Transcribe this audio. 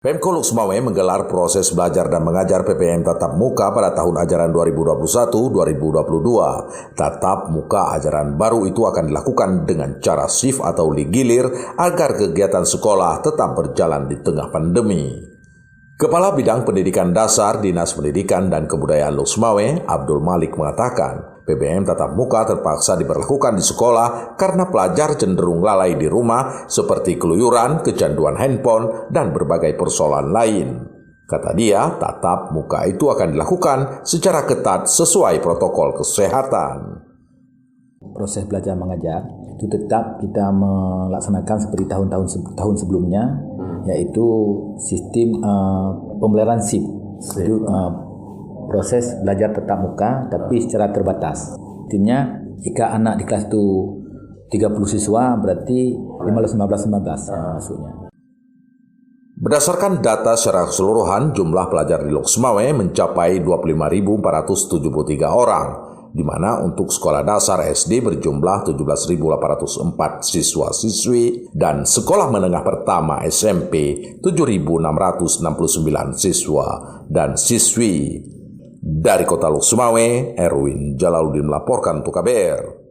Pemko Luk Sumawe menggelar proses belajar dan mengajar PPM tatap muka pada tahun ajaran 2021-2022. Tatap muka ajaran baru itu akan dilakukan dengan cara shift atau ligilir agar kegiatan sekolah tetap berjalan di tengah pandemi. Kepala Bidang Pendidikan Dasar Dinas Pendidikan dan Kebudayaan Luk Sumawe, Abdul Malik mengatakan, PPM tatap muka terpaksa diberlakukan di sekolah karena pelajar cenderung lalai di rumah seperti keluyuran, kecanduan handphone, dan berbagai persoalan lain. Kata dia, tatap muka itu akan dilakukan secara ketat sesuai protokol kesehatan. Proses belajar mengajar itu tetap kita melaksanakan seperti tahun sebelumnya, yaitu sistem pembelajaran shift. Proses belajar tatap muka tapi secara terbatas. Artinya jika anak di kelas itu 30 siswa berarti 15 maksudnya. Berdasarkan data secara keseluruhan, jumlah pelajar di Luk Sumawe mencapai 25.473 orang, di mana untuk sekolah dasar SD berjumlah 17.804 siswa-siswi dan sekolah menengah pertama SMP 7.669 siswa dan siswi. Dari Kota Luk Sumawe, Erwin Jalaluddin melaporkan untuk KBR.